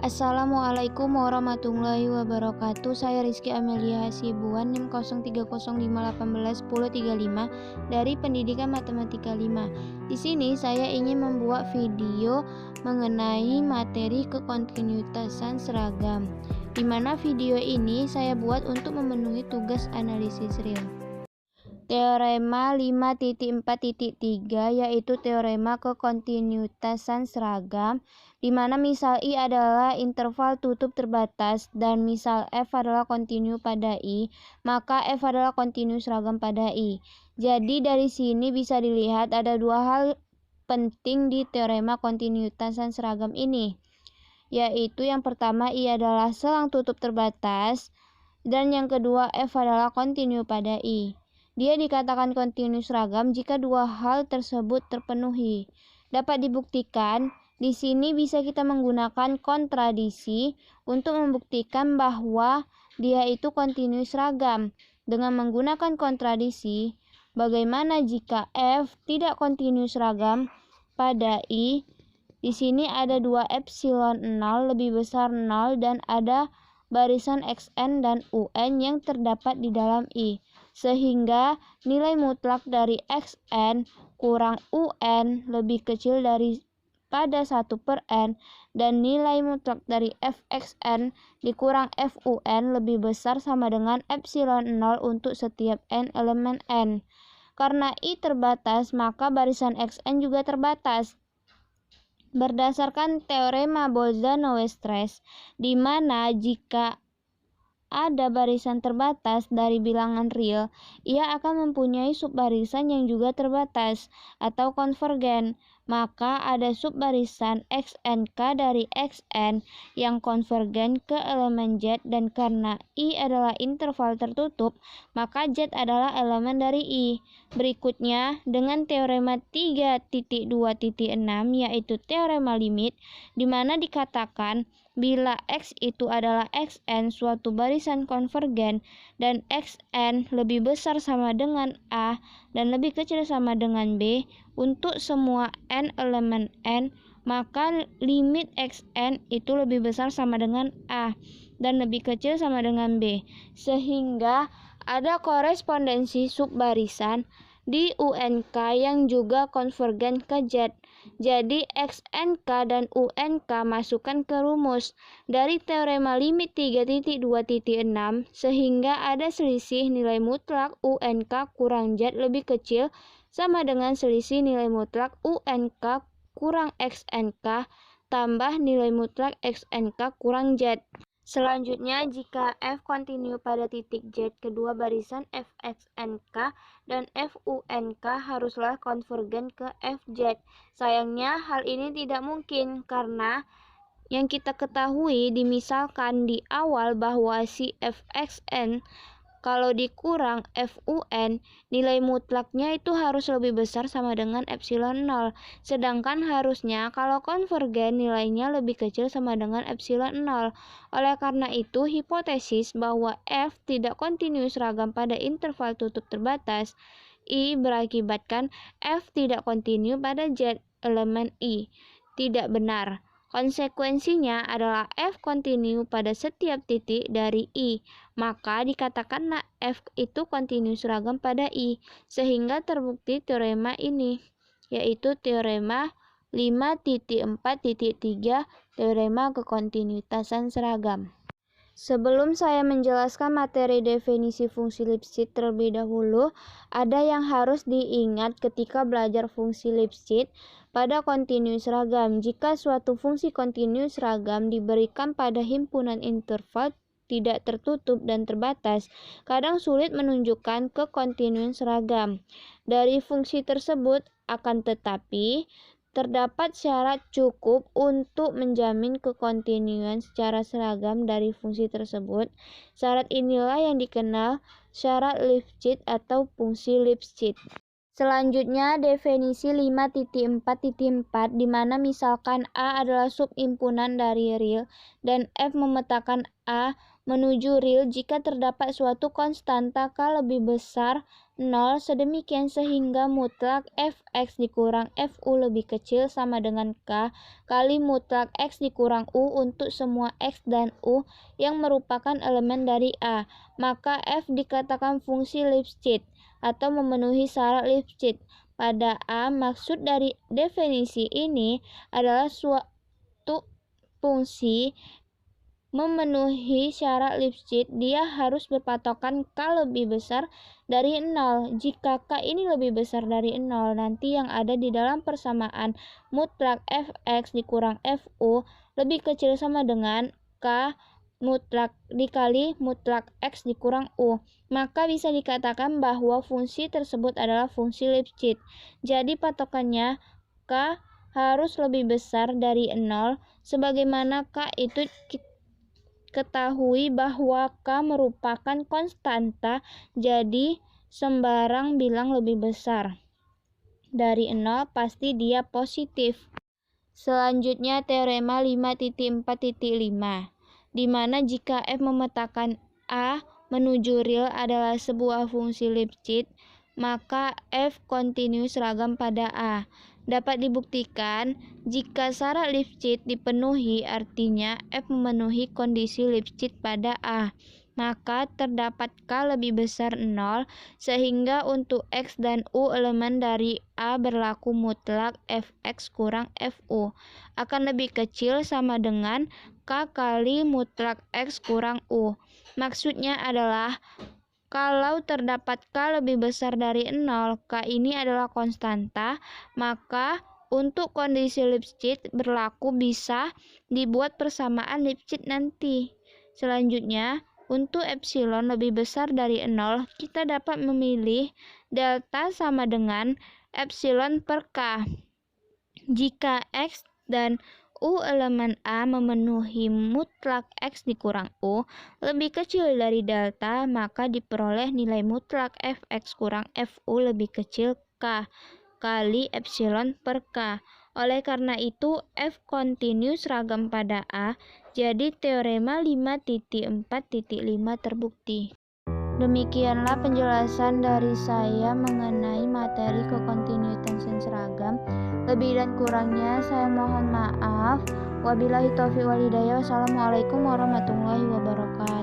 Assalamualaikum warahmatullahi wabarakatuh. Saya Rizky Amelia Hasibuan, NIM 0305181035 dari Pendidikan Matematika 5. Di sini saya ingin membuat video mengenai materi kekontinuitasan seragam, di mana video ini saya buat untuk memenuhi tugas analisis real. Teorema 5.4.3 yaitu teorema kekontinuitasan seragam, di mana misal I adalah interval tutup terbatas dan misal F adalah kontinu pada I, maka F adalah kontinu seragam pada I. Jadi dari sini bisa dilihat ada dua hal penting di teorema kontinuitasan seragam ini, yaitu yang pertama I adalah selang tutup terbatas dan yang kedua F adalah kontinu pada I. Dia dikatakan kontinu seragam jika dua hal tersebut terpenuhi. Dapat dibuktikan, di sini bisa kita menggunakan kontradisi untuk membuktikan bahwa dia itu kontinu seragam. Dengan menggunakan kontradisi, bagaimana jika F tidak kontinu seragam pada I? Di sini ada dua epsilon 0 lebih besar 0 dan ada barisan xn dan un yang terdapat di dalam I, sehingga nilai mutlak dari xn kurang un lebih kecil daripada 1/n dan nilai mutlak dari fxn dikurang fun lebih besar sama dengan epsilon 0 untuk setiap n elemen n. Karena I terbatas, maka barisan xn juga terbatas. Berdasarkan teorema Bolzano-Weierstrass, di mana jika ada barisan terbatas dari bilangan real, ia akan mempunyai subbarisan yang juga terbatas atau konvergen. Maka ada subbarisan xnk dari xn yang konvergen ke elemen z, dan karena I adalah interval tertutup, maka z adalah elemen dari I. Berikutnya, dengan teorema 3.2.6 yaitu teorema limit, di mana dikatakan bila X itu adalah Xn suatu barisan konvergen dan Xn lebih besar sama dengan A dan lebih kecil sama dengan B untuk semua n elemen n, maka limit Xn itu lebih besar sama dengan A dan lebih kecil sama dengan B, sehingga ada korespondensi subbarisan di UNK yang juga konvergen ke Z. Jadi XNK dan UNK masukkan ke rumus dari teorema limit 3.2.6, sehingga ada selisih nilai mutlak UNK kurang Z lebih kecil sama dengan selisih nilai mutlak UNK kurang XNK tambah nilai mutlak XNK kurang Z. Selanjutnya, jika F kontinu pada titik Z, kedua barisan Fxnk dan Funk haruslah konvergen ke Fz. Sayangnya, hal ini tidak mungkin karena yang kita ketahui dimisalkan di awal bahwa si Fxn kalau dikurang Fun, nilai mutlaknya itu harus lebih besar sama dengan epsilon 0. Sedangkan harusnya kalau konvergen nilainya lebih kecil sama dengan epsilon 0. Oleh karena itu, hipotesis bahwa F tidak kontinu seragam pada interval tutup terbatas I berakibatkan F tidak kontinu pada Z elemen I tidak benar. Konsekuensinya adalah F kontinu pada setiap titik dari I, maka dikatakanlah F itu kontinu seragam pada I, sehingga terbukti teorema ini, yaitu teorema 5.4.3, teorema kekontinuitasan seragam. Sebelum saya menjelaskan materi definisi fungsi Lipschitz terlebih dahulu, ada yang harus diingat ketika belajar fungsi Lipschitz pada kontinu seragam. Jika suatu fungsi kontinu seragam diberikan pada himpunan interval tidak tertutup dan terbatas, kadang sulit menunjukkan kekontinuan seragam dari fungsi tersebut. Akan tetapi, terdapat syarat cukup untuk menjamin kekontinuan secara seragam dari fungsi tersebut. Syarat inilah yang dikenal syarat Lipschitz atau fungsi Lipschitz. Selanjutnya, definisi 5.4.4, di mana misalkan A adalah subhimpunan dari real dan F memetakan A menuju real jika terdapat suatu konstanta K lebih besar 0 sedemikian sehingga mutlak Fx dikurang Fu lebih kecil sama dengan K kali mutlak X dikurang U untuk semua X dan U yang merupakan elemen dari A. Maka F dikatakan fungsi Lipschitz atau memenuhi syarat Lipschitz. Pada A, maksud dari definisi ini adalah suatu fungsi memenuhi syarat Lipschitz, dia harus berpatokan K lebih besar dari 0. Jika K ini lebih besar dari 0, nanti yang ada di dalam persamaan mutlak Fx dikurang Fu lebih kecil sama dengan K mutlak dikali mutlak X dikurang U. Maka bisa dikatakan bahwa fungsi tersebut adalah fungsi Lipschitz. Jadi patokannya K harus lebih besar dari 0, sebagaimana K itu ketahui bahwa K merupakan konstanta, jadi sembarang bilang lebih besar dari 0 pasti dia positif. Selanjutnya teorema 5.4.5, di mana jika F memetakan A menuju real adalah sebuah fungsi Lipschitz, maka F kontinu seragam pada A. Dapat dibuktikan jika syarat Lipschitz dipenuhi, artinya F memenuhi kondisi Lipschitz pada A, maka terdapat K lebih besar 0 sehingga untuk X dan U elemen dari A berlaku mutlak Fx kurang Fu akan lebih kecil sama dengan K kali mutlak X kurang U. Maksudnya adalah kalau terdapat K lebih besar dari 0, K ini adalah konstanta, maka untuk kondisi Lipschitz berlaku bisa dibuat persamaan Lipschitz nanti. Selanjutnya, untuk epsilon lebih besar dari 0, kita dapat memilih delta sama dengan epsilon per K. Jika X dan U elemen A memenuhi mutlak X dikurang U lebih kecil dari delta, maka diperoleh nilai mutlak Fx kurang Fu lebih kecil K kali epsilon per K. Oleh karena itu, F kontinu seragam pada A, jadi teorema 5.4.5 terbukti. Demikianlah penjelasan dari saya mengenai materi kekontinuitasan seragam. Lebih dan kurangnya saya mohon maaf. Wabillahi taufiq wal hidayah. Wassalamualaikum warahmatullahi wabarakatuh.